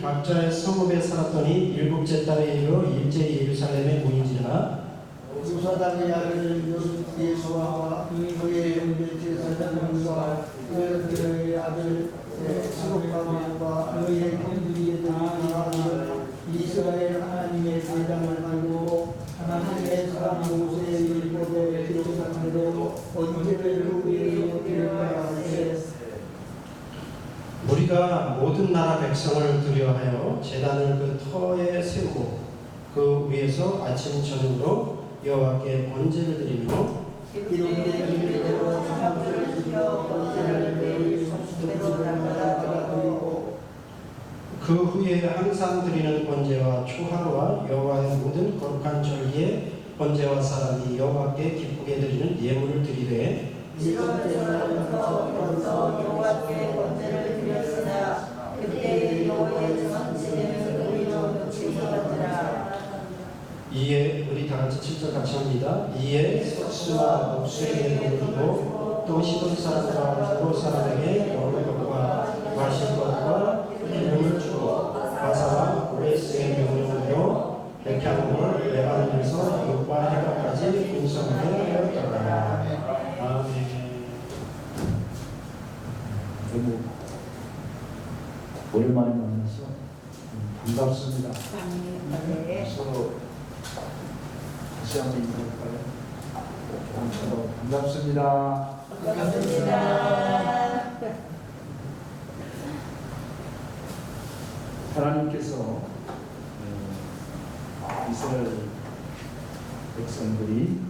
그들이 각자의 성읍에 살았더니 일곱째 달에 이르러 일제히 예루살렘에 모인지라. 조사당의 아들 예수와 그의 형제 제사장과 그의 아들 스룹바벨과 그의 형제들이 다 이스라엘 하나님의 대장을 가지고 하나님의 사람 모세의 율법에 기록한 대로 번제를 위하여 드려야 하되 우리가 모든 나라 백성을 두려하여 제단을 그 터에 세우고 그 위에서 아침 저녁으로 여호와께 번제를 드리며 이름의 대로 사람들을 지켜 번제를 매일 성수대로 날마다 드리고 그 후에 항상 드리는 번제와 초하루와 여호와의 모든 거룩한 절기에 번제와 사람이 여호와께 기쁘게 드리는 예물을 드리되 일곱째 날부터 여호와께 번제를 드렸으나 그때 여호와의 전체는 의로 죄송하더라. 이에 우리 다 같이 7절 같이 합니다. 이에 석수와 목수에게 돈을 또 시돈 사람과 포로 사람에게 먹을 것과 마실 것과 기름을 주고 바사와 오레스의 명령으로 백향목을 레바논에서 육과 해가까지 군성하게 하였더라. 아멘. 너무 오랜만에 만나서 반갑습니다. 서로 다시 한번 인사할까요? 서로 반갑습니다. 하나님께서 이스라엘 백성들이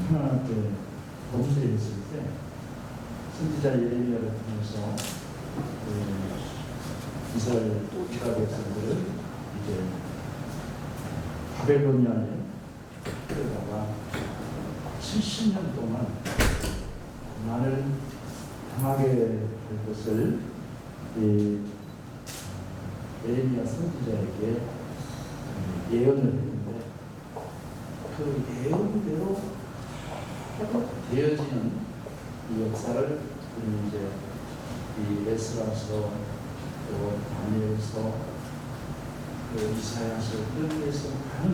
하나님 앞에 범죄했을 때 선지자 예레미야를 통해서 이스라엘 유다 백성들을 이제 바벨로니아에 끌어다가 70년 동안 고난을 당하게 될 것을 예레미야 선지자에게 예언을 했는데 그 예언대로 되어지는 이 역사를 이제 이 에스라서 또 다니엘서 또 이사야서 이런 데서 많은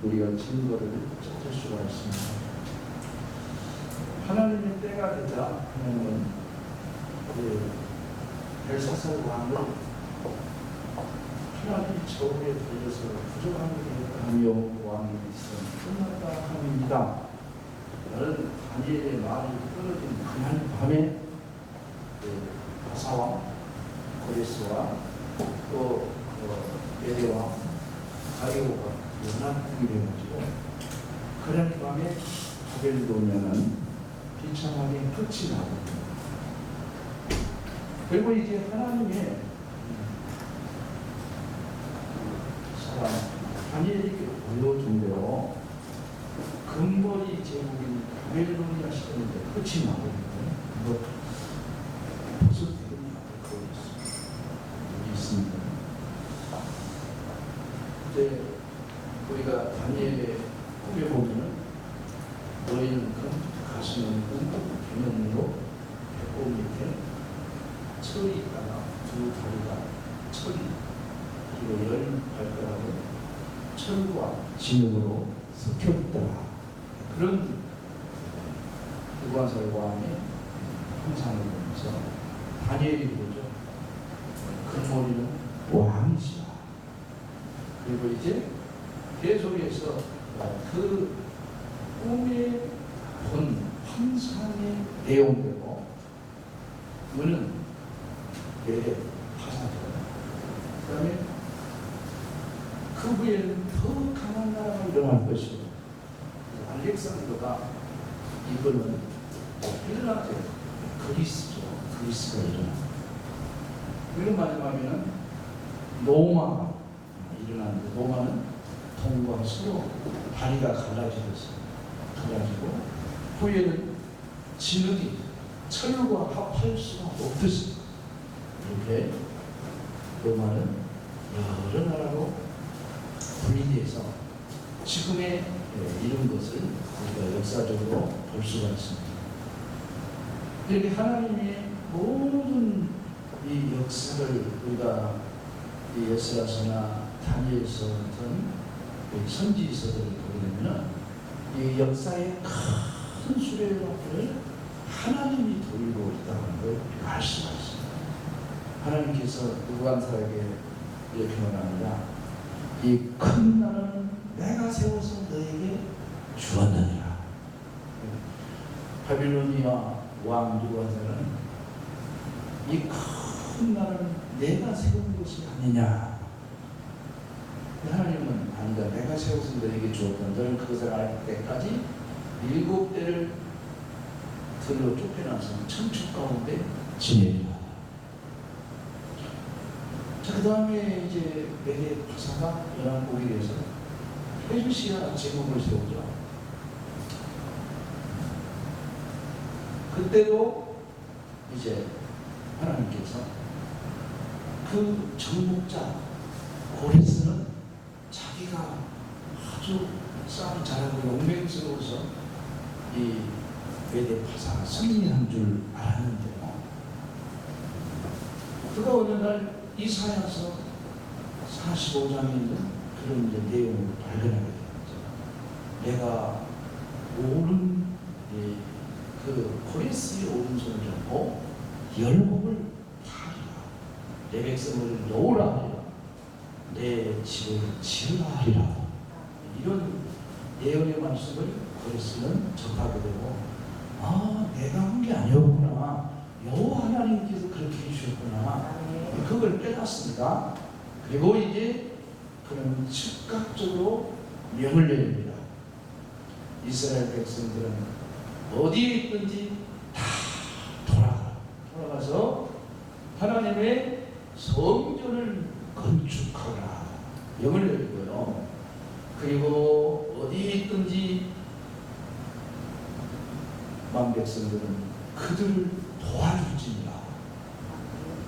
우리가 증거를 찾을 수가 있습니다. 하나님의 때가 되자 하나님은 벨사살 왕을 하나님이 저울에 들려서 부족한 게 하며 왕이 있으면 끝났다 합니다. 나는 다니엘의 말이 끊어진 그날 밤에 바사와 고레스와 또 메대와 다리오가 연합국이 되어가지고 그날 밤에 바벨로니아는 비참하게 끝이 나고 그리고 이제 하나님의 사람 다니엘에게 보여준 대로 근거리 제국인 바벨로니아 시대는 끝이 나고 있는데 벌써 대금이 있습니다. 이제 우리가 다니엘의 꿈에 보면은 너희는 가시는 뱀으로 배꼽 밑에 철이 있다가 두 다리가 철이 그리고 열 발가락은 철과 진흙으로 섞여있다. 그런 유관설 왕의 형상을 보면서 다니엘이 보죠. 그 머리는 왕이시다. 그리고 이제 계속해서 그 꿈에 본 환상의 내용대로 그는 파산되다. 그 다음에 그 후에는 더 강한 나라가 일어날 것이고 알렉산더가 이거는 일어나죠. 그리스죠. 그리스가 일어나. 그리고 마지막에는 로마가 일어나는데 로마는 동과 서로 다리가 갈라지고 후에는 진흙이 철과 합할 수가 없듯이 이렇게 로마는 여러 나라로 분리돼서 지금의 이런 것을 우리가 역사적으로 볼 수가 있습니다. 이렇게 하나님의 모든 이 역사를 우리가 이 에스라서나 다니엘서 같은 이 선지서들을 보게 되면 이 역사의 큰 수레바퀴를 하나님이 돌리고 있다는 걸 우리가 알 수가 있습니다. 하나님께서 누구간사에게 이렇게 말합니다. 이 큰 나라는 내가 세워서 너에게 주었느니라. 바빌로니아 왕 누구간사는 이 큰 나라는 내가 세운 것이 아니냐. 하나님은 아니다. 내가 세워서 너에게 주었다. 너는 그것을 알 때까지 7대를 들로 쫓겨나서 천축 가운데 지내리라. 자, 그 다음에 이제 메대 파사가 연합국에 대해서 페르시아 제국을 세우죠. 그때도 이제 하나님께서 그 정복자 고레스는 자기가 아주 싸움 잘하고 용맹스러워서 이 메대 파사가 승리한 줄 알았는데요. 그가 어느 날 이사야서 45장에 있는 그런 이제 내용을 발견하게 됩니다. 내가 오른 그 고레스의 오른손을 잡고 열곡을 타리라. 내 백성을 놓으라 하리라. 내 집을 지으라 하리라. 이런 예언의 말씀을 고레스는 접하게 되고, 아, 내가 한 게 아니었구나. 여호와 하나님께서 그렇게 해주셨구나. 그걸 깨닫습니다. 그리고 이제 그는 즉각적으로 명을 내립니다. 이스라엘 백성들은 어디에 있든지 다 돌아가서 하나님의 성전을 건축하라. 명을 내리고요. 그리고 어디에 있든지 만 백성들은 그들을 도와줄지니라.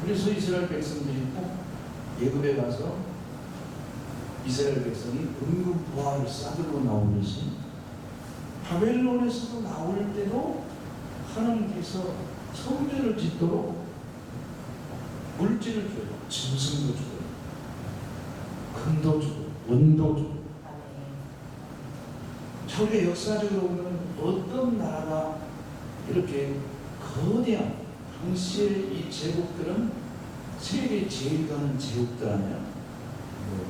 그래서 이스라엘 백성들이 꼭 예굽에 가서 이스라엘 백성이 은금 보화를 싸들고 나오듯이 바벨론에서도 나올 때도 하나님께서 성전을 짓도록 물질을 줘요. 짐승도 주고 금도 주고 은도 주고. 저게 역사적으로 보면 어떤 나라가 이렇게 거대한 당시의 이 제국들은 세계 제일 가는 제국들 아니야.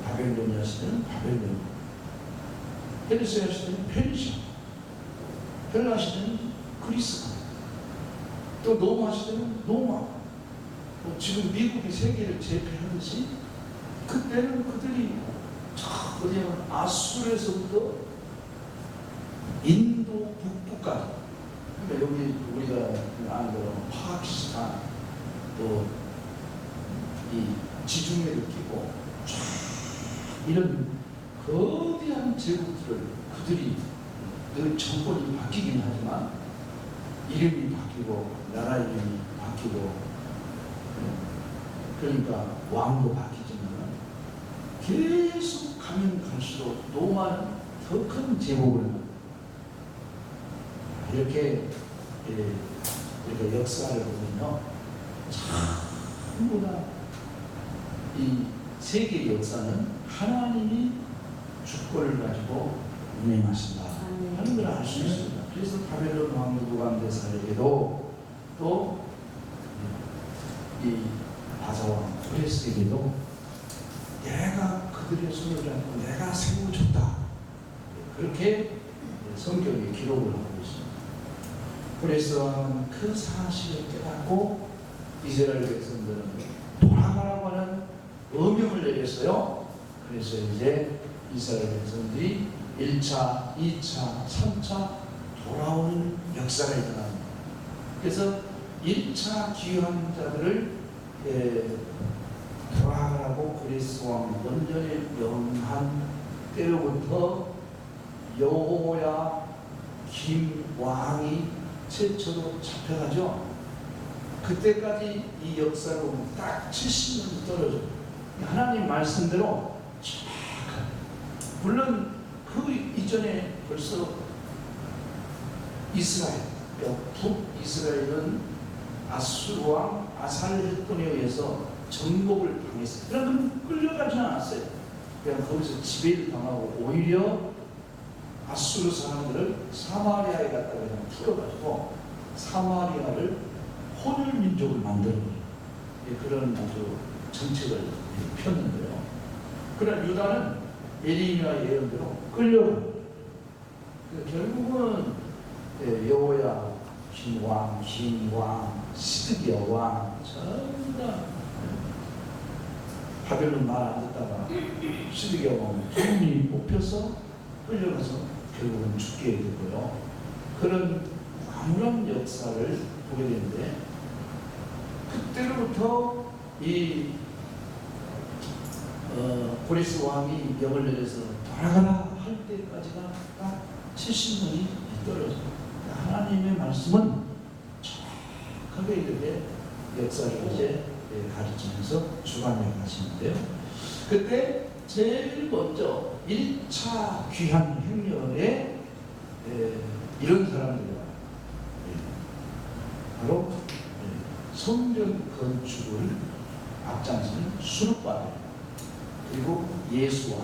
바벨로니아 시대는 바벨로니아, 페르시아 시대는 페르시아, 헬라 시대는 그리스가, 또 로마 시대는 로마. 지금 미국이 세계를 제패하듯이 그때는 그들이 어디냐면 아수르에서부터 인도 북부까지, 그러니까 여기 우리가 아는 대로 파키스탄, 또 이 지중해를 끼고 이런 거대한 제국들을 그들이 늘 정권이 바뀌긴 하지만 이름이 바뀌고 나라 이름이 바뀌고, 그러니까 왕도 바뀌지만 계속 가면 갈수록 로마는 더 큰 제국을 이렇게 역사를 보면요, 전부 다 이 세계 역사는 하나님이 주권을 가지고 운행하신다 하는 걸 알 수 있습니다. 그래서 바벨론 왕 느부갓네살에게도 또 이 바사왕 고레스에게도 내가 그들의 손을 잡고 내가 세워줬다, 그렇게 성경에 기록을 하고 있습니다. 고레스 왕은 그 사실을 깨닫고 이스라엘 백성들은 돌아가라고 하는 어명을 내렸어요. 그래서 이제 이스라엘 백성들이 1차, 2차, 3차 돌아오는 역사가 일어납니다. 그래서 1차 귀환 자들을 돌아가라고 고레스 왕 원전에 명한 때로부터 여호야 김 왕이 최초로 잡혀가죠. 그때까지 이 역사로 딱 70년 떨어져. 하나님 말씀대로 정확하게. 물론 그 이전에 벌써 이스라엘, 북이스라엘은 아수르 왕 아살헤돈에 의해서 정복을 당했어요. 그러나 끌려가지 않았어요. 그냥 거기서 지배를 당하고 오히려 아수르 사람들을 사마리아에 갖다가 그냥 풀어가지고 사마리아를 혼혈 민족을 만들어버려요. 그런 아주 정책을 폈는데요. 그러나 유다는 에리미야 예언대로 끌려가요. 결국은 여호야 왕, 신왕, 시드기야 왕 전부 다 바벨론 말 안 듣다가 시드기야 왕 죽음이 뽑혀서 끌려가서 결국은 죽게 되고요. 그런 암울한 역사를 보게 되는데 그때로부터 이 고레스 왕이 명을 내려서 돌아가라 할 때까지가 딱 70년이 떨어져요. 하나님의 말씀은 정확하게 이렇게 역사를 이제 가르치면서 주관해 가시는데요. 그때 제일 먼저 1차 귀한 행렬에 이런 사람들이 와요. 바로 성전 건축을 앞장서는 수르바벨, 그리고 예수와,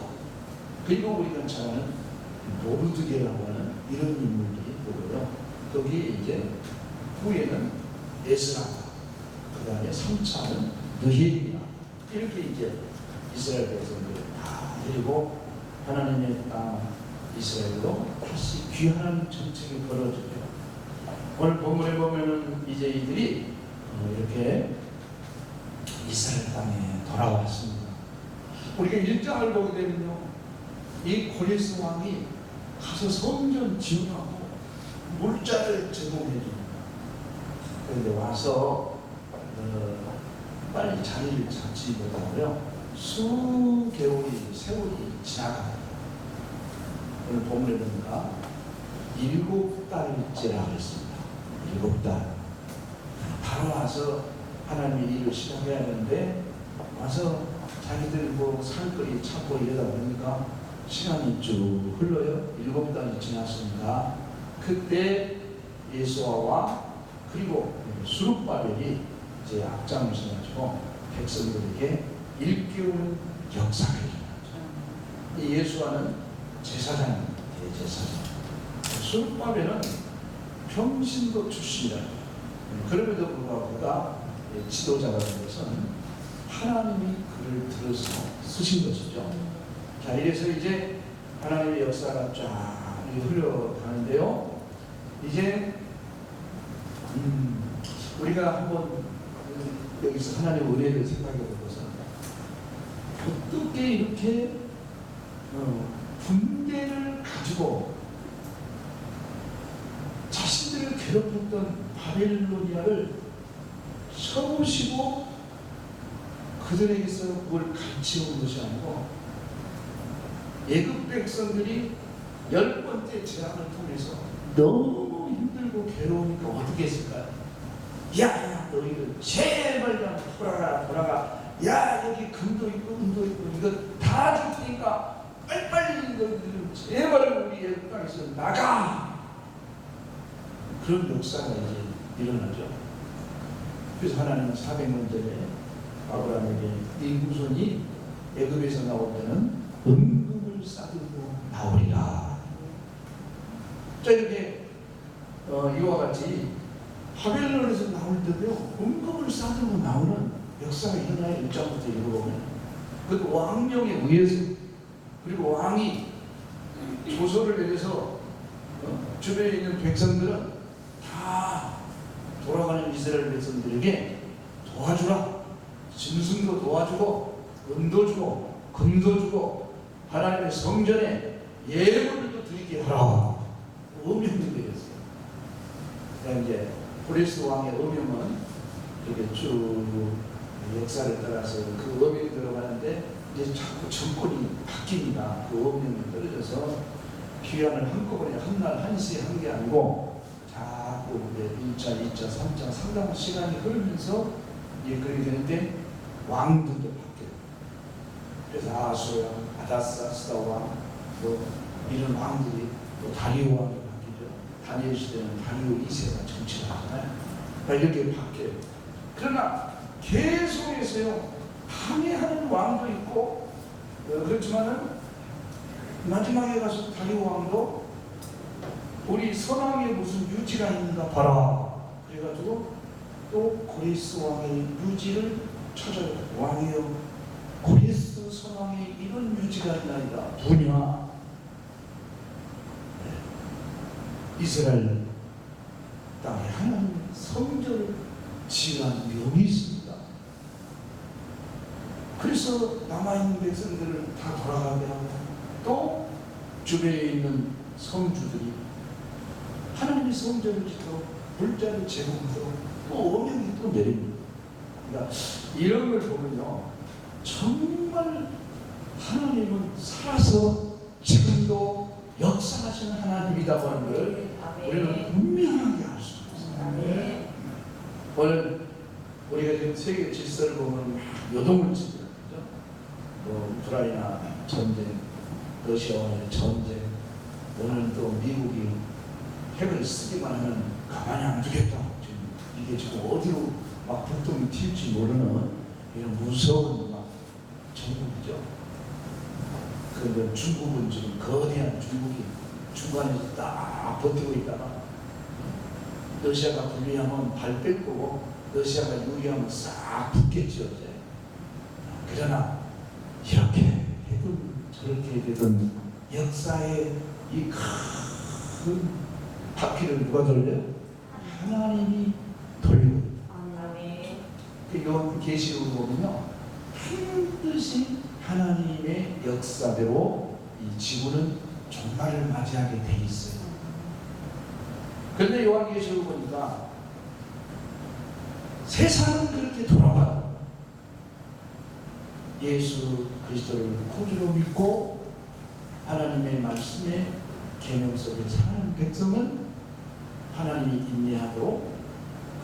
그리고 우리가 잘 아는 모르드게라고 하는 이런 인물들이 보고요. 거기에 이제 후에는 에스라, 그 다음에 3차는 느헤미야, 이렇게 이제 이스라엘 백성들을 다 데리고 하나님의 땅 이스라엘로 다시 귀환하는 정책이 벌어지고요. 오늘 본문에 보면은 이제 이들이 이렇게 이스라엘 땅에 돌아왔습니다. 우리가 1장을 보게 되면요, 이 고레스 왕이 가서 성전 지어하고 물자를 제공해 줍니다. 그런데 와서 빨리 자리를 잡지 못하고요, 세월이 지나갑니다. 오늘 본문에 보니까 7달째라고 했습니다. 7달. 바로 와서 하나님의 일을 시작해야 하는데 와서 자기들 뭐 살거리 찾고 이러다 보니까 시간이 쭉 흘러요. 7달이 지났습니다. 그때 예수아와 그리고 수룹바벨이 이제 앞장을 서가지고 백성들에게 일깨우는 역사가 일어나죠. 이 예수아는 제사장입니다. 대제사장. 수룹바벨은 평신도 출신이라요. 그럼에도 불구하고 그가 지도자가 된 것은 하나님이 그를 들어서 쓰신 것이죠. 자, 이래서 이제 하나님의 역사가 쫙 흘러가는데요. 이제 우리가 한번 여기서 하나님의 은혜를 생각해 볼 것은 어떻게 이렇게 군대를 가지고 자신들을 괴롭혔던 바벨로니아를 서보시고 그들에게서 그걸 가르치는 것이 아니고 애굽 백성들이 10번째 재앙을 통해서 너무 힘들고 괴로우니까 어떻게 했을까요? 야, 너희들 제발 좀 돌아가. 야, 여기 금도 있고 은도 있고 이거 다 줬으니까 빨리빨리 너희들 제발 우리 애굽 땅에서 나가. 그런 역사가 이제 일어나죠. 그래서 하나님은 400년 전에 아브라함에게 이 후손이 애굽에서 나올 때는 은금을 싸들고 나오리라. 자, 이렇게 이와 같이 바벨론에서 나올 때도요, 은금을 싸들고 나오는 역사가 일어나요. 1장부터 읽어보면. 그것도 왕명에 의해서. 그리고 왕이 조서를 내려서 주변에 있는 백성들은 다 돌아가는 이스라엘 백성들에게 도와주라. 짐승도 도와주고 은도 주고 금도 주고 하나님의 성전에 예물도 드리게 하라. 어명이 되었어요. 그러니까 이제 고레스 왕의 어명은 이렇게 쭉 역사를 따라서 그 어명이 들어가는데 이제 자꾸 정권이 바뀝니다. 그 어명이 떨어져서 귀환을 한꺼번에 한날 한시에 한 게 아니고 자꾸 이제 1차, 2차, 3차 상당한 시간이 흐르면서 이제 그렇게 되는데 왕들도 바뀌어요. 그래서 아수야, 아다사스다 왕, 뭐 이런 왕들이 또 다리오 왕이 바뀌죠. 다니엘 시대는 다리오 2세가 정치를 하잖아요. 이렇게 바뀌어요. 그러나 계속해서요 항해하는 왕도 있고 그렇지만은 마지막에 가서 다리오 왕도 우리 선왕에 무슨 유지가 있는가 봐라 그래가지고 또 고레스 왕의 유지를 찾아요. 왕이여 고레스 선왕의 이런 유지가 있나이다. 뭐냐? 이스라엘 땅에 하나님 성전을 지으라는 명이 있습니다. 그래서 남아있는 백성들을 다 돌아가게 하고 또 주변에 있는 성주들이 하나님의 성전을 짓고 물자를 제공하고 또 어명이 또 내립니다. 그러니까 이런 걸 보면요 정말 하나님은 살아서 지금도 역사하시는 하나님이라고 하는 걸 우리는 분명하게 알 수 있습니다. 오늘 우리가 지금 세계 질서를 보면 요동을 칩니다. 우크라이나 전쟁, 러시아와의 전쟁, 오늘 또 미국이 핵을 쓰기만 하면 가만히 안 두겠다. 지금 이게 지금 어디로 막 불똥이 튈지 모르는 이런 무서운 막 전국이죠. 그런데 중국은 지금 거대한 중국이 중간에서 딱 버티고 있다가 러시아가 불리하면 발 뺄 거고 러시아가 유리하면 싹 붙겠죠. 이제. 그러나 이렇게 해도 저렇게 되던 역사의 이 큰 바퀴를 누가 돌려요? 하나님이 돌리고 있다. 그 요한 계시록을 보면요 반드시 하나님의 역사대로 이 지구는 종말을 맞이하게 돼 있어요. 그런데 요한 계시록을 보니까 세상은 그렇게 돌아가요. 예수 그리스도를 구주로 믿고 하나님의 말씀에 계명 속에 사는 백성은 하나님이 인내하도록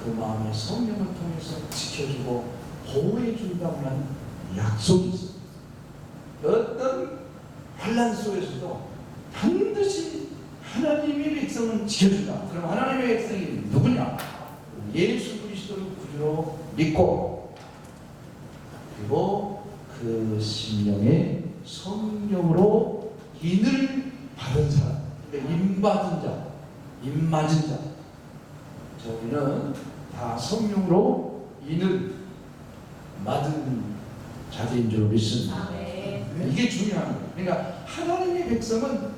그 마음의 성령을 통해서 지켜주고 보호해 준다고 하는 약속이 있습니다. 어떤 환난 속에서도 반드시 하나님의 백성은 지켜준다. 그럼 하나님의 백성이 누구냐? 예수 그리스도를 구주로 믿고 그리고 그 심령의 성령으로 인을 받은 사람, 그러니까 인받은 자, 인맞은 자. 저희는 다 성령으로 인을 맞은 자들인 줄 믿습니다. 이게 중요한 거예요. 그러니까 하나님의 백성은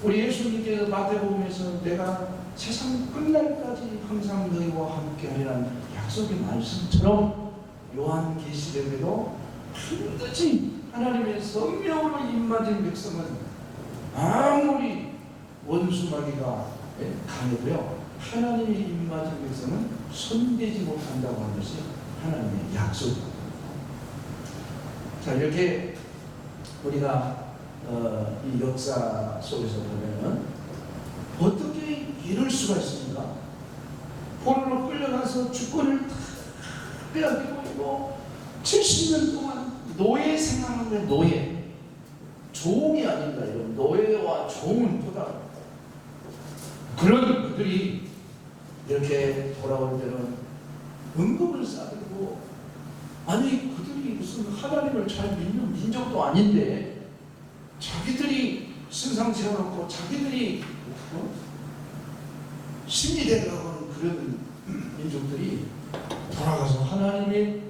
우리 예수님께서 마태복음에서 내가 세상 끝날까지 항상 너희와 함께 하리라는 약속의 말씀처럼 요한계시록에도 반드시 하나님의 성령으로 임맞은 백성은 아무리 원수마귀가 강해도요 하나님의 임맞은 백성은 손대지 못한다고 하는 것이 하나님의 약속입니다. 자, 이렇게 우리가 이 역사 속에서 보면은 어떻게 이럴 수가 있습니까? 포로로 끌려가서 주권을 다 빼앗기고 있고 70년 동안 노예 생활하는 노예, 종이 아닌가 이런 노예와 종은 보다 그런 그들이 이렇게 돌아올 때는 은금을 싸들고 아니 그들이 무슨 하나님을 잘 믿는 민족도 아닌데 자기들이 신상 세워놓고 자기들이 신이되려고 하는 그런 민족들이 돌아가서 하나님의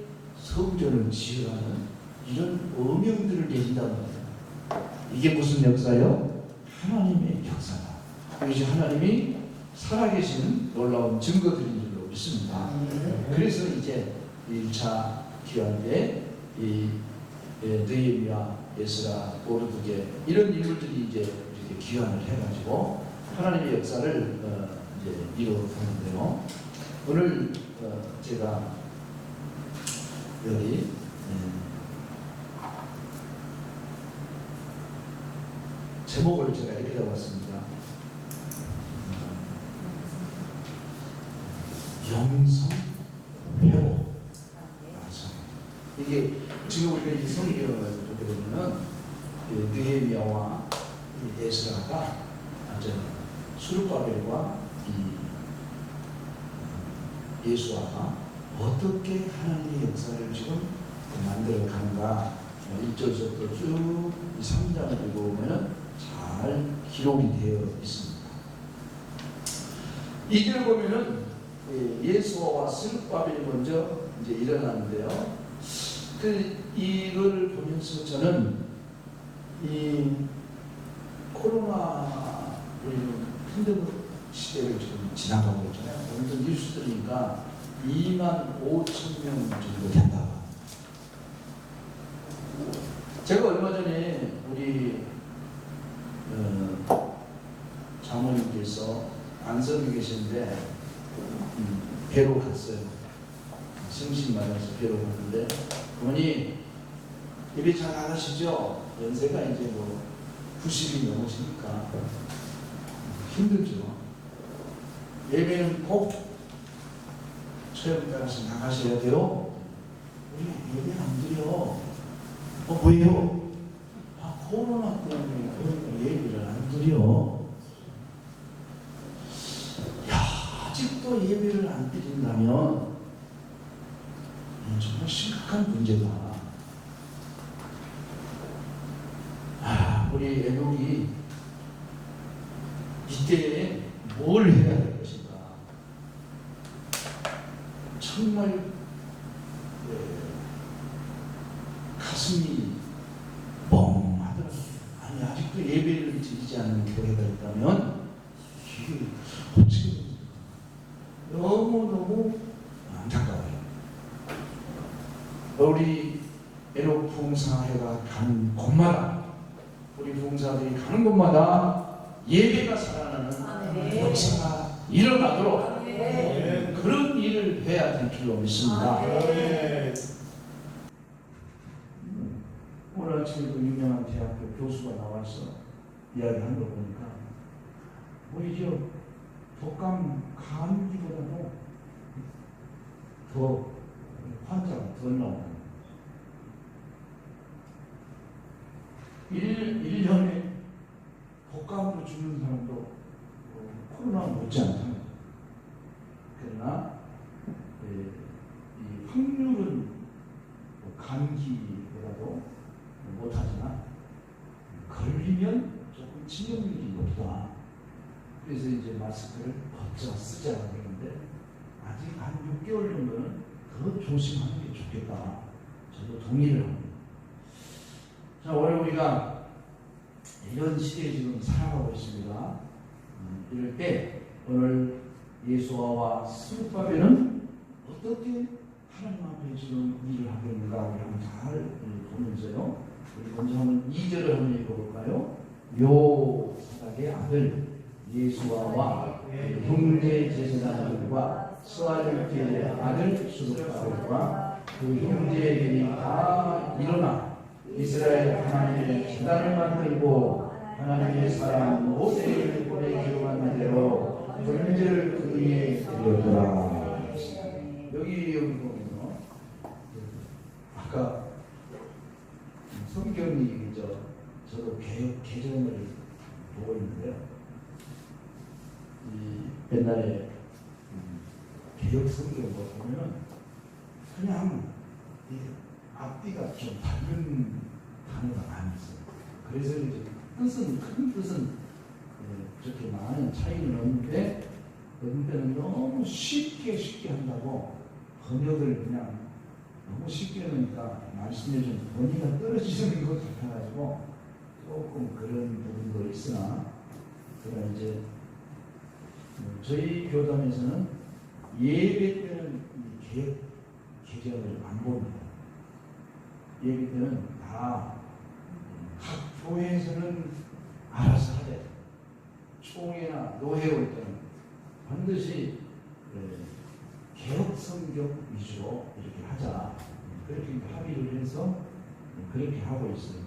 성전을 지으라는 이런 어명들을 내린다는 거예요. 이게 무슨 역사요? 하나님의 역사다. 이것이 하나님이 살아계시는 놀라운 증거들인 줄로 믿습니다. 그래서 이제 1차 기원 때 이 느헤미야, 에스라, 고르드게 이런 인물들이 이제 이렇게 기원을 해가지고 하나님의 역사를 이제 이루어가는데요. 오늘 제가 여기 제목을 제가 이렇게 잡았습니다. 영성 회복. 이게 지금 우리가 이 성경을 보게 되면은 느헤미야와 에스라가 완전 수르바벨과 이 예수아가 어떻게 하나님의 역사를 지금 만들어 가는가 1절부터 쭉 이 3장을 읽어보면 잘 기록이 되어 있습니다. 2절 보면은 예수와 스룹바벨이 먼저 이제 일어나는데요. 이걸 보면서 저는 이 코로나 팬데믹 시대를 지금 지나가고 있잖아요. 오늘도 뉴스 들으니까 25,000명 정도 된다. 제가 얼마 전에 우리 장모님께서 안성에 계시는데 뵈러 갔어요. 심심만해서 뵈러 갔는데 어머니 예배 잘 안 하시죠? 연세가 이제 뭐 90이 넘으시니까 힘들죠. 예배는 꼭 처형 따라서 나가셔야 돼요. 우리 예배 안 드려. 왜요? 코로나 때문에 그런 예배를 안 드려. 아직도 예배를 안 드린다면 정말 심각한 문제다. 우리 애국이 이때에 뭘 해야 될 것인가. 정말 가슴이 멍하더라. 아니 아직도 예배를 드리지 않는 교회가 있다면 이게 어떻게 됩니까? 너무너무 안타까워요. 우리 애록 부흥사회가 가는 곳마다 우리 부흥사들이 가는 곳마다 예배가 살아나는 역사가 일어나도록 그런 일을 해야 될 줄로 믿습니다. 오늘 아침에 그 유명한 대학교 교수가 나와서 이야기하는 거 보니까 오히려 독감 감기보다도 더 환자가 더 나오는 1년에 독감으로 죽는 사람도 코로나가 못지않다. 그러나 이 확률은 감기보다도 못하지만 걸리면 조금 치명률이 높다. 그래서 이제 마스크를 벗자 쓰자 그러는데 아직 한 6개월 정도는 더 조심하는 게 좋겠다. 저도 동의를 합니다. 자, 오늘 우리가 이런 시대에 지금 살아가고 있습니다. 이럴 때 오늘 예수아와 스룹바벨은 어떻게 하나님 앞에 지금 일을 하고 있는가 우리 한번 잘 보면서요. 우리 먼저 한번 2절을 한번 읽어볼까요? 요사닥의 아들 예수아와 형제 제사장들과 스알엘의 아들 스룹바벨과 그 형제들이 다 일어나 이스라엘 하나님의 제단을 만들고 하나님의 사람 모세를 보내 기록한 대로 번제를 그 위에 드렸더라. 여기 보면요. 아까 성경이 저도 개정을 보고 있는데요. 옛날에 개혁 성경을 보면은 그냥 앞뒤가 좀 다른 단어가 많이 있어요. 그래서 이제 큰 뜻은 그렇게 많은 차이는 없는데 어떤 때는 너무 쉽게 한다고 번역을 그냥 너무 쉽게 하니까 말씀에 좀 본의가 떨어지는 것 같아가지고 조금 그런 부분도 있으나 그러나 이제 저희 교단에서는 예배 때는 개혁 개정을 안 봅니다. 예배 때는 다 각 교회에서는 알아서 하되 총회나 노회 올 때는 반드시 개혁 성경 위주로 이렇게 하자. 그렇게 합의를 해서 그렇게 하고 있어요.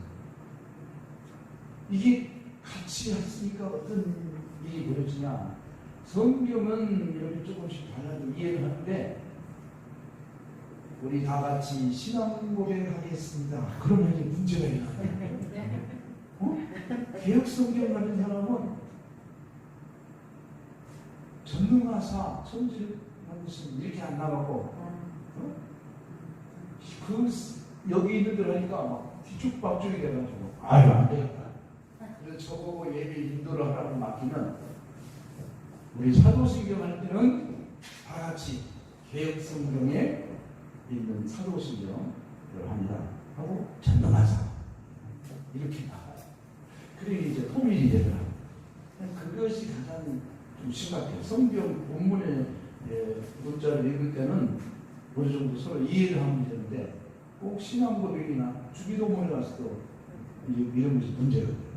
이게 같이 했으니까 어떤 일이 벌어지냐. 성경은 이렇게 조금씩 달라도 이해를 하는데 우리 다 같이 신앙 고백하겠습니다. 그러면 이제 문제가 있나요? 개혁 성경 가진 사람은 전능하사 천지를 만드신 이렇게 안 나가고 여기 있는들 하니까 막 뒤죽박죽이 돼가지고 아유 안 되겠다. 그래서 저보고 예배 인도를 하라고 맡기면 우리 사도신경 할 때는 다 같이 개혁성경에 있는 사도신경을 합니다. 하고 전능하사 이렇게 나가요. 그리고 이제 통일이 되더라고요. 그것이 가장 좀 심각해요. 성경 본문의 문자를 읽을 때는 어느 정도 서로 이해를 하면 되는데 꼭 신앙고백이나 주기도문에 가서도 이런 것이 문제거든요.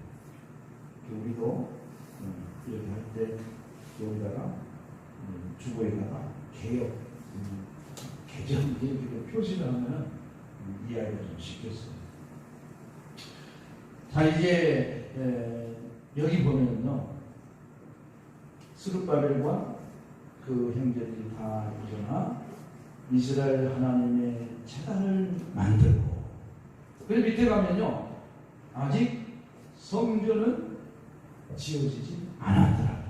우리도 이렇게 할 때 여기다가 주보에다가 개혁, 개정 이렇게 표시를 하면 이해하기가 좀 쉽겠어요. 자 이제 여기 보면요 스룹바벨과 그 형제들이 다 일어나 이스라엘 하나님의 제단을 만들고 그 밑에 가면요 아직 성전은 지어지지 않았더라.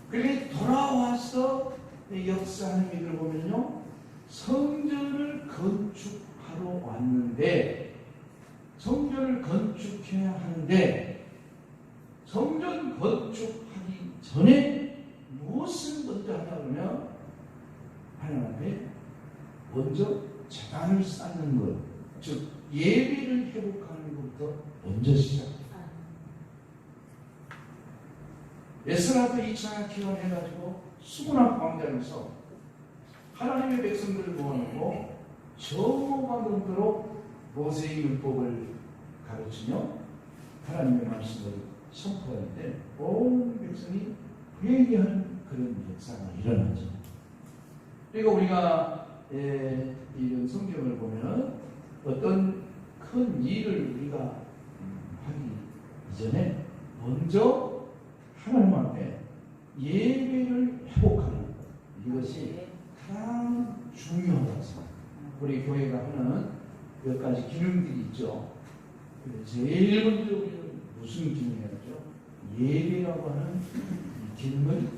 그런데 돌아와서 역사하는 일을 보면요 성전을 건축하러 왔는데 성전을 건축해야 하는데 성전 건축하기 전에 무엇을 먼저 하냐 그러면 하나님 앞에 먼저 제단을 쌓는 것, 즉 예배를 회복하는 것부터 먼저 시작해요. 에스라도 2차 기원해가지고 수문학 광장에서 하나님의 백성들을 모아놓고 정오가 넘도록 모세의 율법을 가르치며 하나님의 말씀을 선포하는데 온 백성이 회개하는 그런 역사가 일어나죠. 그러니까 우리가 이런 성경을 보면 어떤 큰 일을 우리가 하기 이전에 먼저 하나님 앞에 예배를 회복하는 것 이것이 가장 중요하다고 생각합니다. 우리 교회가 하는 몇 가지 기능들이 있죠. 제일 먼저 우리는 무슨 기능이었죠? 예배라고 하는 이 기능을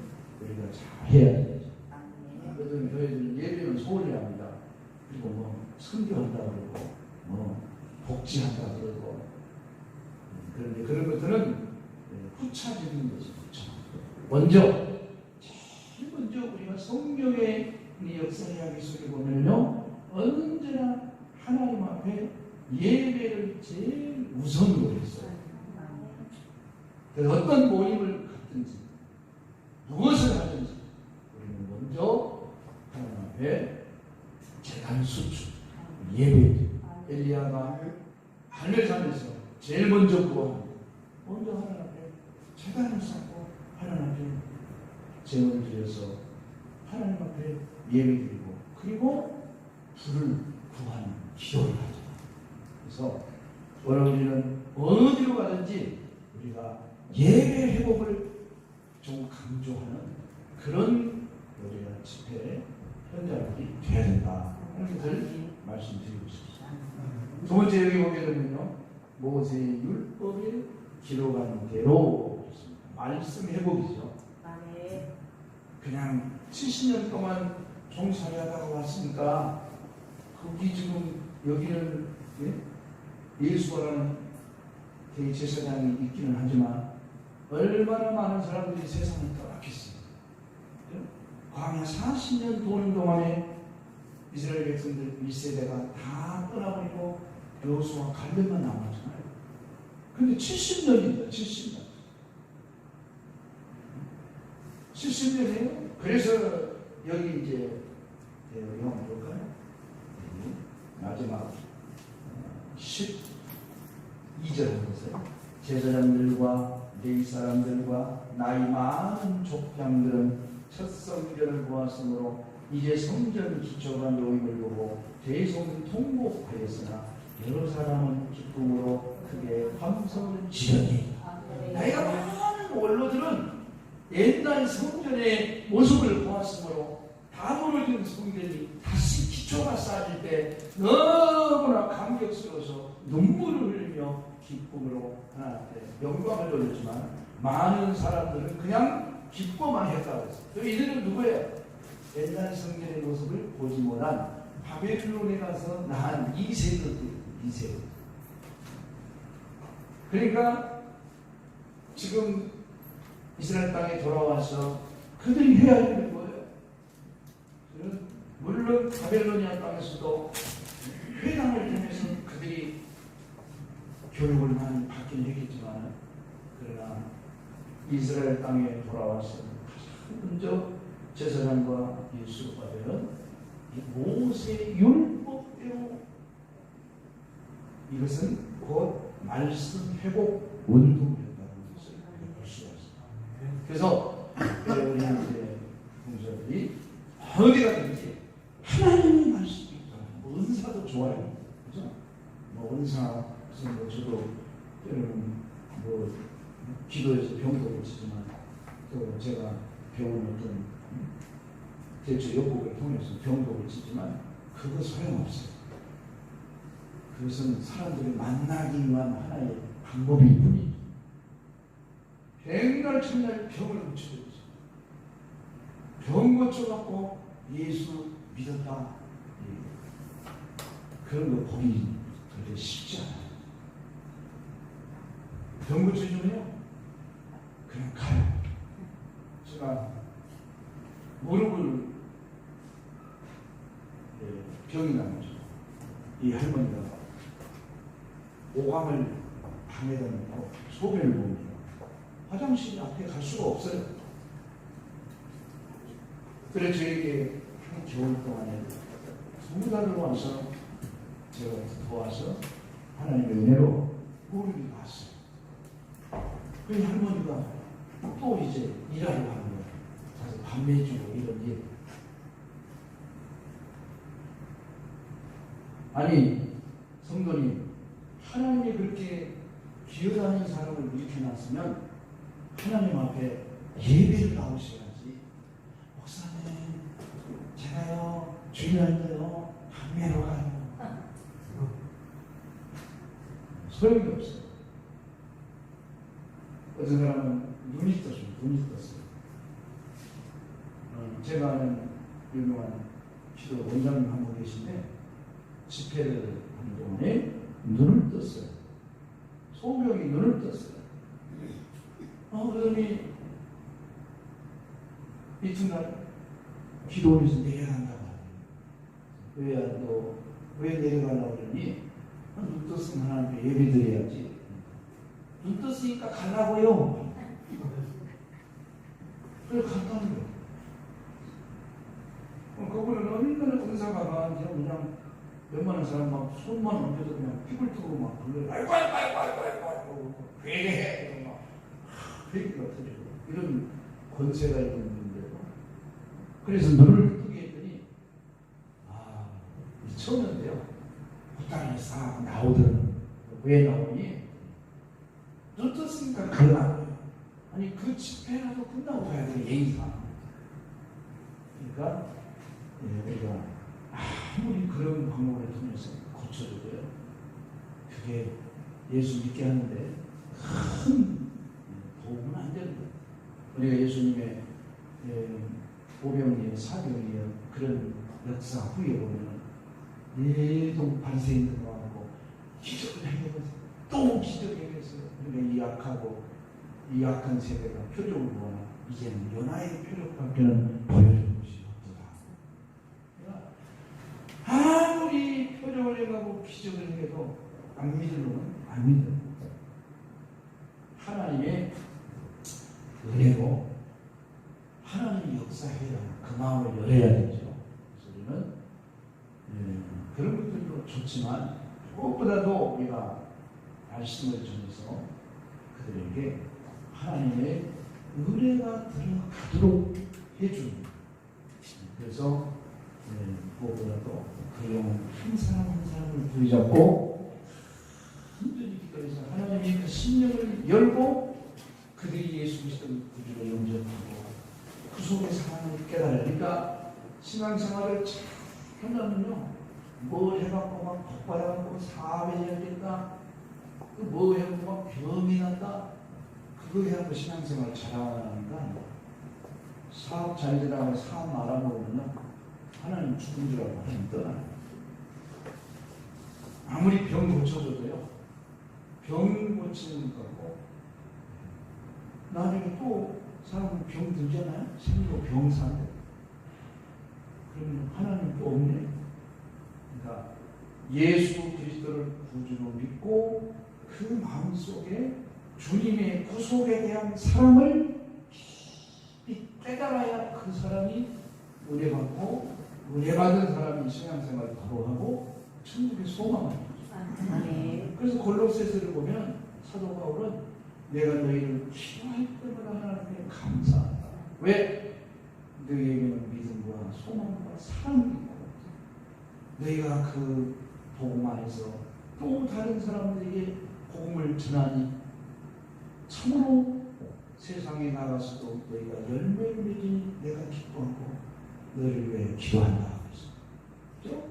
우리가 잘 해야 되죠. 어떤 교회들은 예배는 소홀히 합니다. 그리고 뭐 선교한다 그러고 뭐 복지한다 그러고 그런데 그런 것들은 후차적인 것이죠. 제일 먼저 우리가 성경의 역사 이야기 속에 보면요 언제나 하나님 앞에 예배를 제일 우선으로 했어요. 그래서 어떤 모임을 갖든지 무엇을 하든지 우리는 먼저 하나님 앞에 제단 수축 예배 엘리야가 갈멜산에서 제일 먼저 구하는 먼저 하나님 앞에 제단을 쌓고 하나님 앞에 제물을 드려서 하나님 앞에 예배드리고 그리고 불을 구하는 기도를 하죠. 그래서 우리는 어디로 가든지 우리가 예배 회복을 좀 강조하는 그런 우리가 집회 현장이 되어야 된다 하는 것을 말씀드리고 싶습니다. 두 번째 여기 보게 되면요 모세의 율법에 기록한 대로 말씀 회복이죠. 그냥 70년 동안 종살이하다가 왔으니까 거기 지금 여기는 예수라는 대제사장이 있기는 하지만 얼마나 많은 사람들이 세상을 떠났겠어요. 광야 40년 도는 동안에 이스라엘 백성들 1세대가 다 떠나버리고 여호수아 갈렙만 남았잖아요. 근데 70년입니다. 70년. 70년이에요. 그래서 여기 이제 여기 한번 볼까요? 마지막 12절 보세요. 제사장들과 레위 사람들과 나이 많은 족장들은 첫 성전을 보았으므로 이제 성전 기초가 놓임을 보고 대성은 통곡하였으나 여러 사람은 기쁨으로 크게 함성을 지르니 나이가 많은 원로들은 옛날 성전의 모습을 보았으므로 다 무너진 성전이 다시 기초가 쌓일 때 너무나 감격스러워서 눈물을 흘리며 기쁨으로 하나님께 영광을 돌렸지만 많은 사람들은 그냥 기뻐만 했다고 했어요. 이들은 누구예요? 옛날 성전의 모습을 보지 못한 바벨론에 가서 낳은 2세들. 그러니까 지금 이스라엘 땅에 돌아와서 그들이 해야 되는 거예요. 물론 바벨로니아 땅에서도 회당을 통해서 그들이 교육을 많이 받긴 했겠지만, 그러나 이스라엘 땅에 돌아와서 가장 먼저 제사장과 예수를 받으면 모세 율법대로, 이것은 곧 말씀 회복 운동이었다는 것을 볼 수가 있습니다. 그래서 우리 이제 공자들이 어디 가든지 하나님의 말씀이 있잖아요. 뭐 은사도 좋아요, 그죠? 뭐 은사, 무슨 뭐 저도 때로는 뭐 기도해서 병도 고치지만, 또 제가 배운 어떤 대처 요법을 통해서 병도 고치지만 그거 소용없어요. 그것은 사람들이 만나기 위한 하나의 방법일 뿐이죠. 백날 천날 병을 고치고 있어요. 병 고쳐갖고 예수 믿었다, 그런 거 보기 그렇게 쉽지 않아요. 병 고쳐주면요 그냥 가요. 제가 무릎을 병이 나죠. 이 할머니가 오감을 방에다 놓고 소변을 봅니다. 화장실 앞에 갈 수가 없어요. 그래서 저에게 한 겨울 동안에 2달을 와서 제가 도와서 하나님의 은혜로 무릎이 나았어요. 그 할머니가 또 이제 일하러 가는 거예요. 가서 밥 내주고 이런 일. 아니 성도님, 하나님이 그렇게 기어다니는 사람을 이렇게 놨으면 하나님 앞에 예배를 나오셔야지. 목사님, 제가요 주일날도요 밤매러 가요. 소용이 없어요. 어떤 사람은 눈이 떴어요. 제가 아는 유명한 기도 원장님 한 분 계신데, 집회를 하는 동안에 눈을 떴어요. 소명이 눈을 떴어요. 그러더니 이튿날 기도원에서 내려간다고 하더니, 왜 내려가려고 그러니, 눈 떴으면 하나님께 예배 드려야지. 눈 떴으니까 가려고요. 그래 간다는 거예요. 그분은 얼마나 은사가 많은지 그냥 웬만한 사람 막 손만 얹어서 그냥 피를 트고 막 불러요. 아이고 회개해. 막 회개가 터지고 이런 권세가 있는 분인데도, 그래서 눈을 뜨게 했더니 미쳤는데요. 후당이 싹 나오더라고요. 왜 나오니? 눈 떴으니까 갈라고요. 아니 그 집회라도 끝나고 가야 돼요, 예의상. 그러니까 우리가 아무리 그런 방법을 통해서 고쳐줘도요, 그게 예수 믿게 하는데 큰 도움은 안 되는 거예요. 우리가 예수님의 오병이의 사병이의 그런 역사 후에 보면 계속 바리새인들과 하고 기적을 행해서 또 기적을 행했어요. 그러니까 이 약하고 이 약한 세대가 표적을 보거나 이제는 연하의 표적밖에는 보여주는 것이 없도다. 아무리 표적을 해가고 기적을 해도 안 믿으려면 안 믿어요. 하나님의 은혜로 하나님이 역사해야 그 마음을 열어야 되죠. 그래서 우리는 그런 것들도 좋지만 무엇보다도 우리가 말씀을 전해서 그들에게 하나님의 은혜가 들어가도록 해주는, 그래서 무엇보다도 그 영혼 한 사람 한 사람을 부여잡고 흔들리 기도해서 하나님이 그 심령을 열고 그들이 예수 그리스도를 구주로 영접하고 그 속에서 하나님을 깨달으니까 신앙생활을 잘 하려면요, 뭘 해갖고 막 폭발해갖고 사업이 열린다, 뭐 해갖고 막 병이 난다, 그거 해갖고 신앙생활 잘하니까 사업 잘 되다가 사업 말아먹으면 하나님 죽은 줄 알고 하나님 떠나요. 아무리 병 고쳐줘도요, 병 고치는 거고 나중에 또 사람은 병 들잖아요. 생기고 병 사는데 그러면 하나님 또 없네. 그러니까 예수 그리스도를 구주로 믿고 그 마음속에 주님의 구속에 대한 사랑을 깊이 깨달아야 그 사람이 은혜받고 은혜받은 사람이 신앙생활을 바로 하고 천국의 소망을 합니다. 그래서 골로새서를 보면 사도 바울은 내가 너희를 기도할 때마다 하나님께 감사한다. 왜? 너희에게는 믿음과 소망과 사랑이 있고 너희가 그 복음 안에서 또 다른 사람들에게 복음을 전하니 참으로 세상에 나가서도 너희가 열매를 맺으니 내가 기뻐하고 너희를 위해 기도한다. 그렇죠?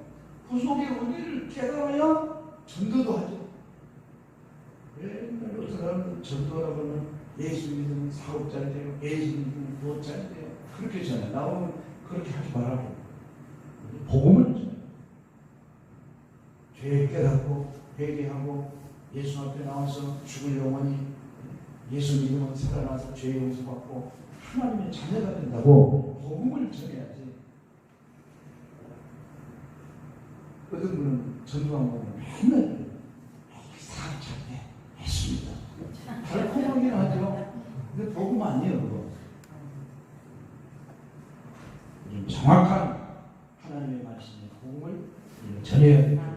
구속의 은혜를 깨달아야 전도도 하죠. 옛날에 어떤 사람은 전도하라고 하면 예수 믿으면 4억짜리 돼요. 예수 믿으면 5억짜리 돼요. 그렇게 했잖아요. 나오면 그렇게 하지 말라고. 복음을 전해요. 죄 깨닫고 회개하고 예수 앞에 나와서 죽을 영혼이 예수 믿으면 살아나서 죄 용서받고 하나님의 자녀가 된다고 복음을 전해야지. 어떤 분은 전도하면 맨날 사업자인데 했습니다. 달콤하긴 하죠. 근데 복음 아니에요. 그거. 좀 정확한 하나님의 말씀의 복음을 전해야 됩니다.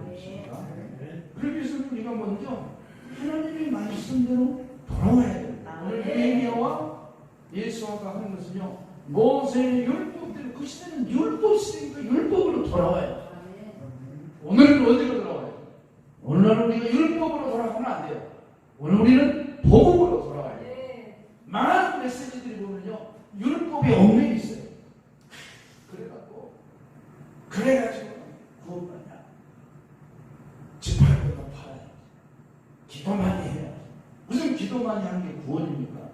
그러기 위해서는 우리가 먼저 하나님의 말씀대로 돌아와야 됩니다. 오늘 예레미야와 예수아가 하는 것은요, 모세의 율법대로, 그 시대는 율법 시대니까 율법으로 돌아와야 돼요. 오늘은 어디로 돌아와요? 오늘은 우리가 율법으로 돌아가면 안 돼요. 오늘 우리는 복음으로 돌아와야 돼요. 많은 메시지들이 보면요, 율법이 얽매여 있어요. 그래가지고 구원받냐? 집팔고가 팔아야 돼. 기도 많이 해야 돼. 무슨 기도 많이 하는 게 구원입니까?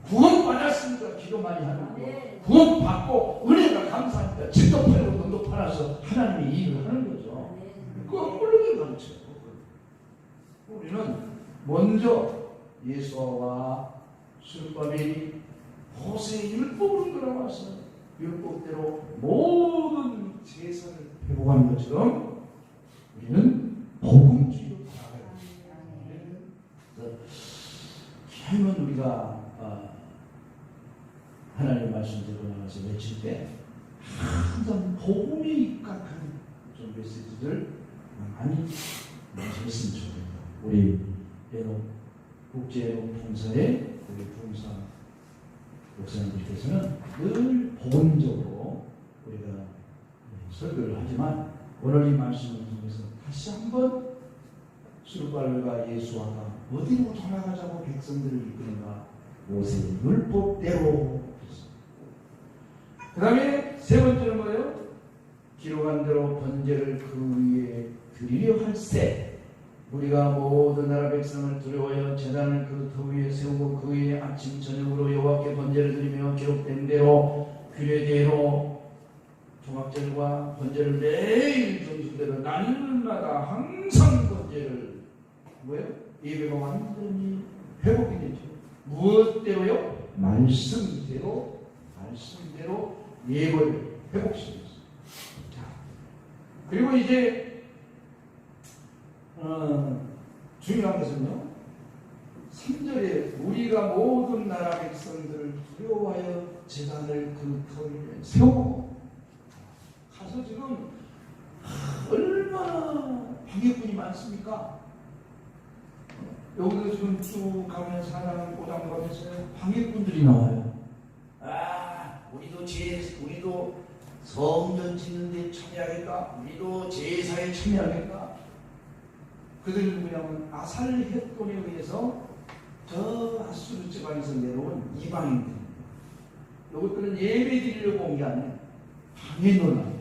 구원 받았으니까 기도 많이 하는 거고, 구원 받고 은혜가 감사하니까 집도 팔고 돈도 팔아서 하나님의 일을 하는 거죠. 그거 훌륭히 가르쳐요. 우리는 먼저 예수와 술바벨이 모세의 율법으로 돌아와서 율법대로 모든 제사를 회복하는 것처럼 우리는 복음주의로 돌아가야 됩니다. 하면 우리가 하나님의 말씀대로 나가서 외칠 때 항상 복음에 입각한 좀 메시지들 많이 말씀했으면 좋겠다. 우리 국제봉사의 우리 봉사 목사님들께서는 늘 복음적으로 우리가 설교를 하지만 오늘 이 말씀을 통해서 다시 한번 수르바벨과 예수아가 어디로 돌아가자고 백성들을 이끄는가? 모세의 율법대로. 그 다음에 세 번째는 뭐예요? 기록한 대로 번제를 그 위에 드리려 할세. 우리가 모든 나라 백성을 두려워하여 제단을 그 터 위에 세우고 그 위에 아침 저녁으로 여호와께 번제를 드리며 기록된 대로 규례대로 종합절과 번제를 매일 정수대로 날마다 항상 번제를 뭐예요? 예배가 완전히 회복이 되죠. 무엇대로요? 말씀대로 예배를 회복시켰어요. 자, 그리고 이제 중요한 것은요, 3절에 우리가 모든 나라 백성들을 두려워하여 제단을 그 터 위에 세우고 가서 지금 얼마나 방해꾼이 많습니까? 여기도 지금 쭉 가면 사람 오당 가면서 방해꾼들이 나와요. 우리도 성전 짓는데 참여하겠다. 우리도 제사에 참여하겠다. 그들은 뭐냐면 아살헷돈에 의해서 저 아수르 지방에서 내려온 이방인들. 이것들은 예배 드리려고 온 게 아니에요. 방해 논란.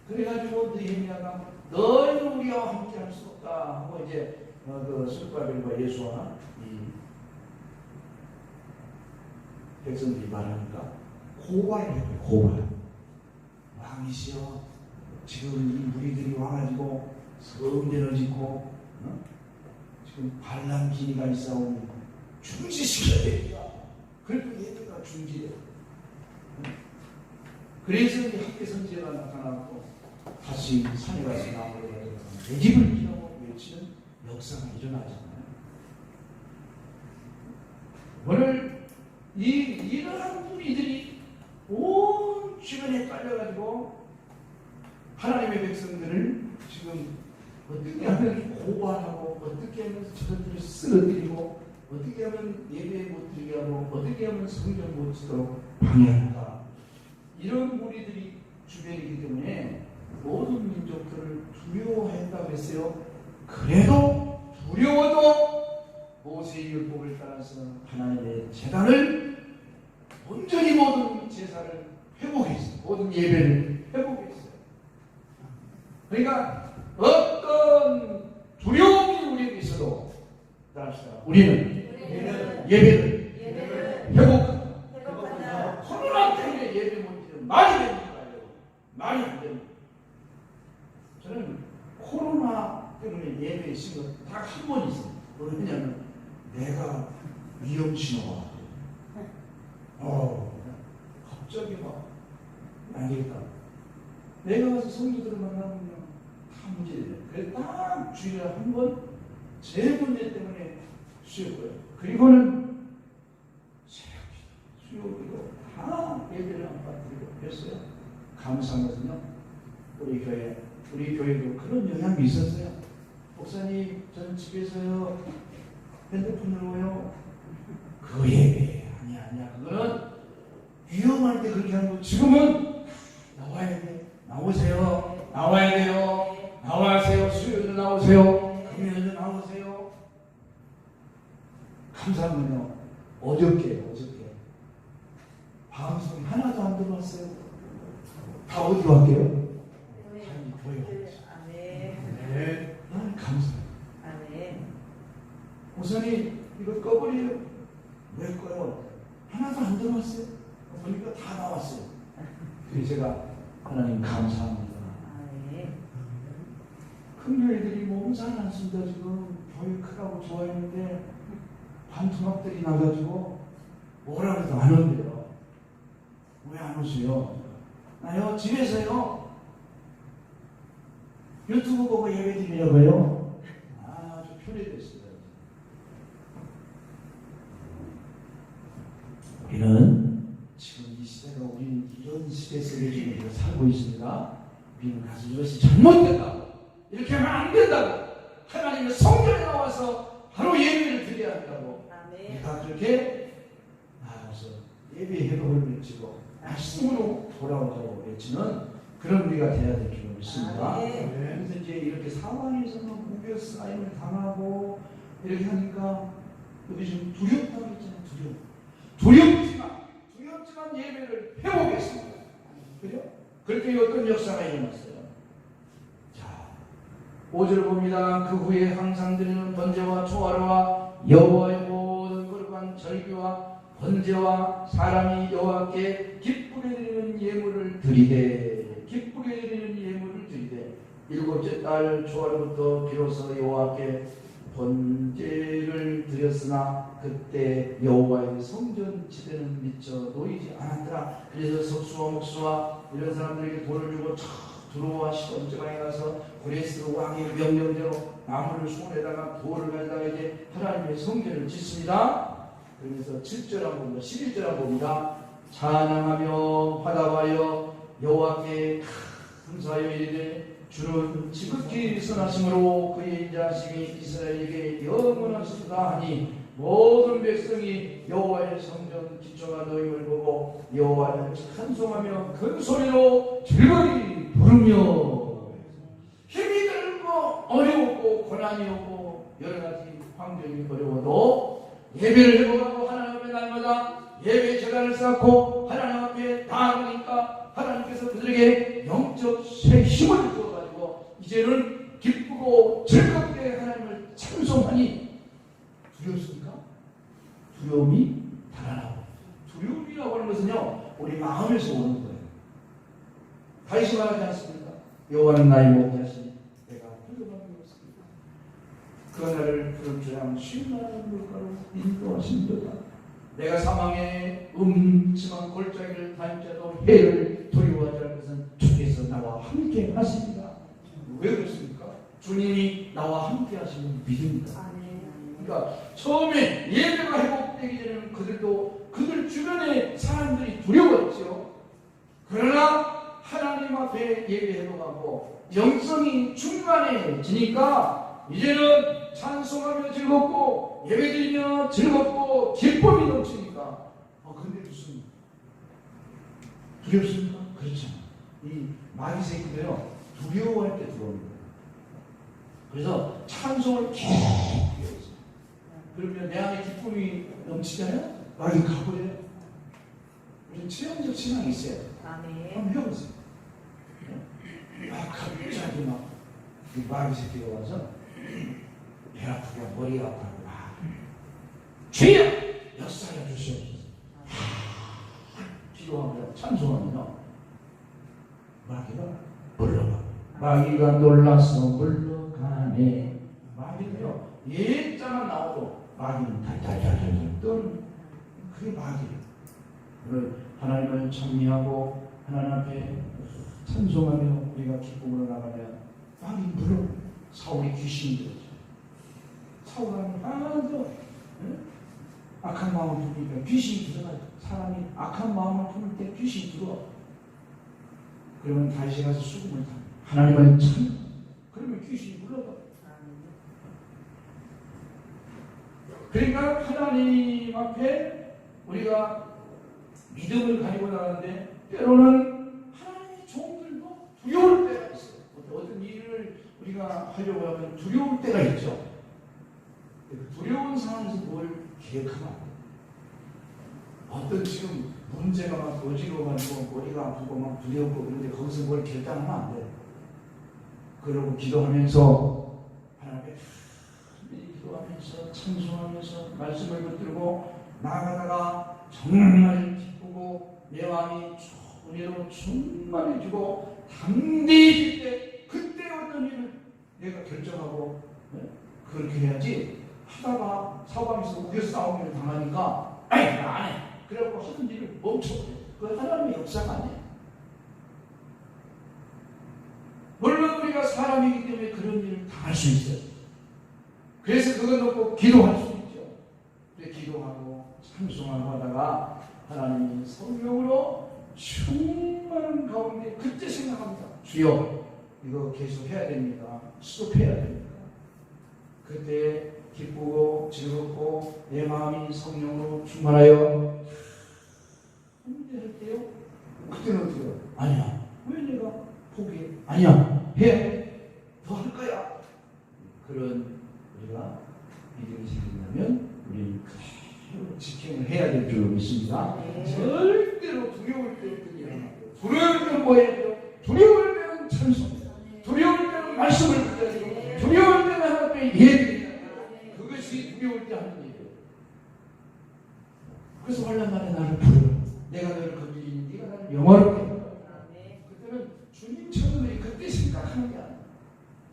그래가지고 느헤미야가 너희는 우리와 함께 할 수 없다 하고 이제 그 스룹바벨과 예수와 이 백성들이 말하니까 고발을 해요. 고발. 왕이시여, 지금 이 무리들이 와가지고 성전을 짓고 지금 반란기니가 있사오니 중지시켜야 됩니다. 그래도 예배가 중지돼요. 그래서 이제 학계 선지자가 나타나고 다시 산에 가서 나무를 가지고 내 집을 지라고 외치는 역사가 일어나잖아요. 오늘 이러한 무리들이 온 주변에 깔려가지고 하나님의 백성들을 지금 어떻게 하면 고발하고 어떻게 하면 저들을 쓰러뜨리고 어떻게 하면 예배 못 드리게 하고 어떻게 하면 성전 못 지도록 방해할까. 이런 무리들이 주변이기 때문에 모든 민족들을 두려워했다고 했어요. 그래도 두려워도 모세의 율법을 따라서 하나님의 제단을 온전히 모든 제사를 회복했어요. 모든 예배를 회복했어요. 그러니까 어떤 두려움이 우리에게 있어도 따라합시다. 우리는 예배를 회복한다. 코로나 때문에 예배 못 드리면 말이 됩니까요? 말이 안 됩니다. 저는 코로나 때문에 예배에 있은 거 딱 한 번 있어요. 왜냐면 내가 위험 신호가 갑자기 막 안 되겠다. 내가 가서 성도들을 만나면 다 문제돼요. 그래서 딱 주일에 한 번 제 문제 때문에 쉬었고요. 그리고는 수요일도 다 예배를 안 받드리고 그랬어요. 감사한 것은요. 우리 교회도 그런 영향이 있었어요. 목사님, 저는 집에서요 핸드폰으로요. 그 예배 아니야. 그거는 위험할 때 그렇게 하는 거. 지금은 나와야 돼. 나와야 돼요. 나와세요. 수요일도 나오세요. 금요일도 나오세요. 감사합니다. 어저께 방송이 하나도 안 들어왔어요. 다 어디로 할게요? 네. 감사해요. 목사님 이거 꺼버려요. 왜 꺼요? 하나도 안 들어왔어요. 보니까 다 나왔어요. 그래서 제가 하나님 감사합니다. 큰 교회들이 몸살 났습니다. 지금 교회 크다고 좋아했는데 반토막들이 나가지고 뭐라 해도 안 온대요. 왜 안 오세요? 나요 집에서요 유튜브 보고 예배 드리려고요. 아주 편해졌어요. 우리는 지금 이 시대가 우리는 이런 시대 속에 지금 살고 있습니다. 우리는 가서 이것이 잘못됐다고 이렇게 하면 안 된다고 하나님의 성전에 나와서 바로 예배를 드려야 한다고 우리가 그렇게 나가서 예배 회복을 외치고 말씀으로 돌아오자고 외치는 그런 우리가 돼야 될 줄 믿습니다. 그래서 이제 이렇게 상황에서는 무벼 쌓임을 당하고 이렇게 하니까 우리 지금 두렵다고 했잖아요. 두렵지만 예배를 회복했습니다. 그죠? 그렇게 어떤 역사가 일어났어요. 자, 5절 봅니다. 그 후에 항상 드리는 번제와 초하루와 여호와의 모든 거룩한 절기와 번제와 사람이 여호와께 기쁘게 드리는 예물을 드리되 일곱째 달 초하루부터 비로소 여호와께 번제를 드렸으나 그때 여호와의 성전 지대는 미처 놓이지 않았더라. 그래서 석수와 목수와 이런 사람들에게 돈을 주고 두로와 시돈지방에 가서 고레스 왕의 명령대로 나무를 손에다가 돌을 가져다가 이제 하나님의 성전을 짓습니다. 그러면서 7절 한 봅니다. 11절 한 봅니다. 찬양하며 화답하여 여호와께 감사하여 이르되 주는 지극히 선하심으로 그의 인자하심이 이스라엘에게 영원하시다 하니 모든 백성이 여호와의 성전 기초가 놓임을 보고 여호와를 찬송하며 큰 소리로 즐거이 부르며 힘이 들고 어려웠고 고난이 오고 여러 가지 환경이 어려워도 예배를 회복하고 하나님 앞에 날마다 예배 제단을 쌓고 하나님 앞에 나아가니까 하나님께서 그들에게 영적 새 힘을 주어가지고 이제는 기쁘고 즐겁게 하나님을 찬송하니 두렵습니까? 두려움이 달아나고 두려움이라고 하는 것은요 우리 마음에서 오는 거예요. 다윗이 말하지 않습니까? 여호와는 나의 목자시니 내가 훌륭한 그날을 그런 주양 신나는 물가로 인도하신도다. 내가 사망의 음침한 골짜기를 다닐지라도 해를 두려워하지 않을 것은 주께서 나와 함께 하십니다. 왜 그렇습니까? 주님이 나와 함께 하시는 믿음이다. 그러니까 처음에 예배가 회복되기 전에는 그들도 그들 주변의 사람들이 두려웠죠. 그러나 하나님 앞에 예배 회복하고 영성이 충만해지니까 이제는 찬송하며 즐겁고 예배드리며 즐겁고 기쁨이 넘치니까 근데 무슨 두렵습니까? 그렇죠. 이 마귀 새끼들요 두려워할 때 들어옵니다. 그래서 찬송을 계속 해요. 그러면 내 안에 기쁨이 넘치잖아요. 마귀 가버려요. 우리 체험적 신앙이 있어요. 한번 해보세요. 갑자기 막 마귀 새끼가 와서 배 아프고 머리가 아프고 주여 역사해 주시옵소서. 기도하며 찬송하며 마귀가 물러가. 마귀가 놀라서 물러가네. 마귀는요 예자만 나오고 마귀는 달달달달 떠는 그게 마귀예요. 하나님을 찬미하고 하나님 앞에 찬송하며 우리가 기쁨으로 나가면 마귀는 물러. 사울이 귀신이 들었죠. 사울은 하나도 악한 마음을 품으니까 귀신이 들어가요. 사람이 악한 마음을 품을 때 귀신이 들어와. 그러면 다시 가서 수금을 타. 하나님을 찬. 그러면 귀신이 물러가. 그러니까 하나님 앞에 우리가 믿음을 가지고 나가는데 때로는 하나님의 종들도 두려울 때가 있어요. 어떤 일을 우리가 하려고 하면 두려울 때가 있죠. 두려운 상황에서 뭘 기획하면 안 돼요. 어떤 지금 문제가 막 어지러워가지고 머리가 아프고 막 두렵고 그런데 거기서 뭘 결단하면 안 돼요. 그러고 기도하면서 하나님께 기도하면서 찬송하면서 말씀을 붙들고 나아가다가 정말 기쁘고 내 마음이 은혜로 충만해지고 담대해질 때 그때 어떤 일을 내가 결정하고 그렇게 해야지 하다가 사방에서 우겨 싸움을 당하니까 아이 나 안 해. 그래갖고 하던 일을 멈춰버려. 그건 하나님의 역사가 아니에요. 물론 우리가 사람이기 때문에 그런 일을 당할 수 있어요. 그래서 그거 놓고 기도할 수 있죠. 근데 기도하고 찬송하고 하다가 하나님이 성령으로 충만한 가운데 그때 생각합니다. 주여 이거 계속 해야 됩니다. 스톱해야 됩니다. 그때 기쁘고 즐겁고 내 마음이 성령으로 충만하여 혼대할 때요. 그때는 어떻게 해요? 아니야. 왜 내가 포기해? 아니야. 해. 더 할 거야. 그런 우리가 믿음이 생긴다면 우리는 그대로 지킴을 해야 될 줄 믿습니다. 절대로 두려울 때 어떤 일을 하면 안 돼요. 두려울 때는 뭐 해야 돼요? 두려울 때는 찬송. 두려울 때는 말씀을 듣어야 되고 두려울 때는 하나님의 예배해야 돼요. 그것이 두려울 때 하는 일이에요. 그래서 환난 날에 나를 부르라. 내가 너를 건지니 네가 나를 영화롭게 하라. 그때는 주님 천국이 그때 생각하는 게 아니에요.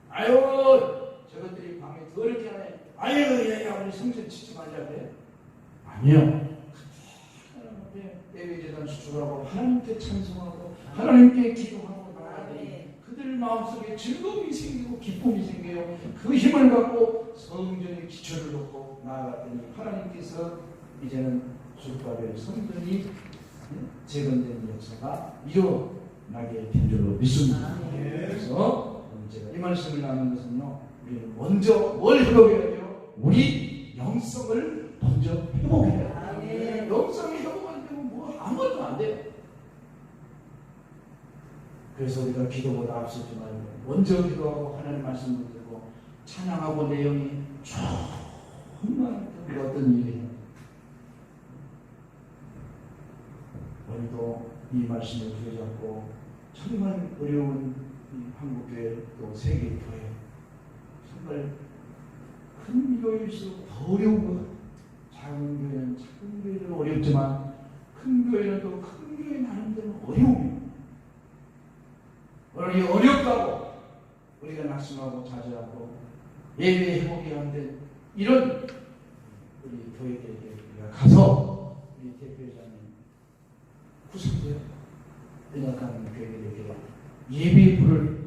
아유 저것들이 밤에 더럽게 하네. 아유 얘야 우리 성전 치지 말자 그래. 아니요. 하나님 앞에 예배제단 수축하고 하나님께 찬송하고 하나님께 기도하고 나아야 돼. 그들 마음속에 즐거움이 생기고 기쁨이 생겨요. 그 힘을 갖고 성전의 기초를 놓고 나아갔더니 하나님께서 이제는 주가별 성전이 재건되는 역사가 일어나게 된 줄로 믿습니다. 그래서 제가 이 말씀을 나눈 것은요, 우리는 먼저 뭘 회복해야 돼요? 우리 영성을 먼저 회복해야 돼요. 영성이 회복 안 되면 뭐 아무것도 안 돼요. 그래서 우리가 기도보다 앞서지 말고 먼저 기도하고 하나님 말씀을 듣고 찬양하고 내용이 정말 어떤 일이에요. 오늘도 이 말씀을 부여잡고 정말 어려운 이 한국교회 또 세계교회 정말 큰 교회일수록 더 어려운 것 같아요. 작은 교회는 작은 교회는 어렵지만 큰 교회는 또 큰 교회 나름대로 어려움이에요. 오늘 이 어렵다고 우리가 낙심하고 좌절하고 예배 회복이 안 된 이런 우리 교회들에게 우리가 가서 우리 대표자님 구성되어 연약한 교회들에게 예배의 불을,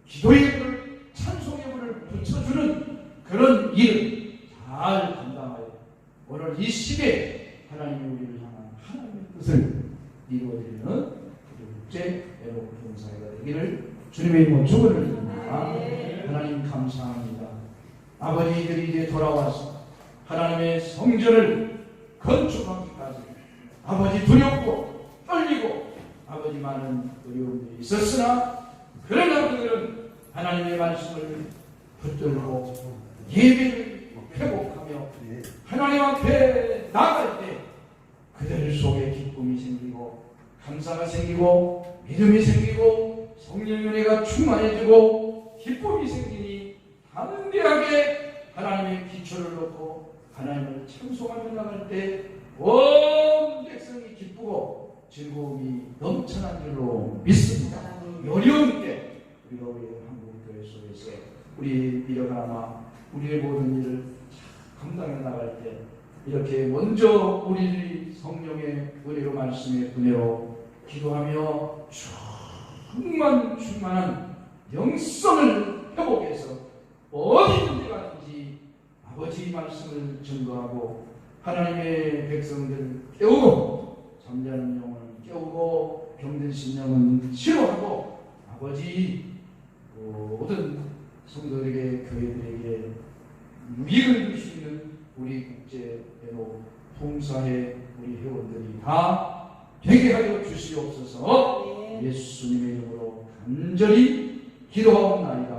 기도의 불을, 찬송의 불을 붙여주는 그런 일을 잘 감당하여 오늘 이 시대에 하나님이 우리를 향한 하나님의 뜻을 이루어드리는 국제 애로 봉사회가 되기를 주님의 이름으로 축원을 드립니다. 하나님 감사합니다. 아버지들이 이제 돌아와서 하나님의 성전을 건축하기까지 아버지 두렵고 떨리고 아버지 많은 어려움들이 있었으나 그러나 그들은 하나님의 말씀을 붙들고 예배를 회복하며 하나님 앞에 나갈 때 그들 속에 기쁨이 생기고 감사가 생기고 믿음이 생기고 성령의 은혜가 충만해지고 기쁨이 생기니 담대하게 하나님의 기초를 놓고 하나님을 찬송하며 나갈 때 온 백성이 기쁘고 즐거움이 넘쳐난 줄로 믿습니다. 어려운 때 우리가 우리 한국교회 속에서 우리 미래가마 우리의 모든 일을 감당해 나갈 때 이렇게 먼저 우리들이 성령의 은혜로 말씀의 은혜로 기도하며 충만한 영성을 회복해서 어디든지 가든지 아버지 말씀을 증거하고 하나님의 백성들을 깨우고 잠자는 영혼을 깨우고 병든 심령은 치료하고 아버지 모든 성도들에게 교회들에게 유익을 줄 수 있는 우리 국제 애로 봉사회 우리 회원들이 다 되게 하여 주시옵소서. 예수님의 이름으로 간절히 기도하옵나이다.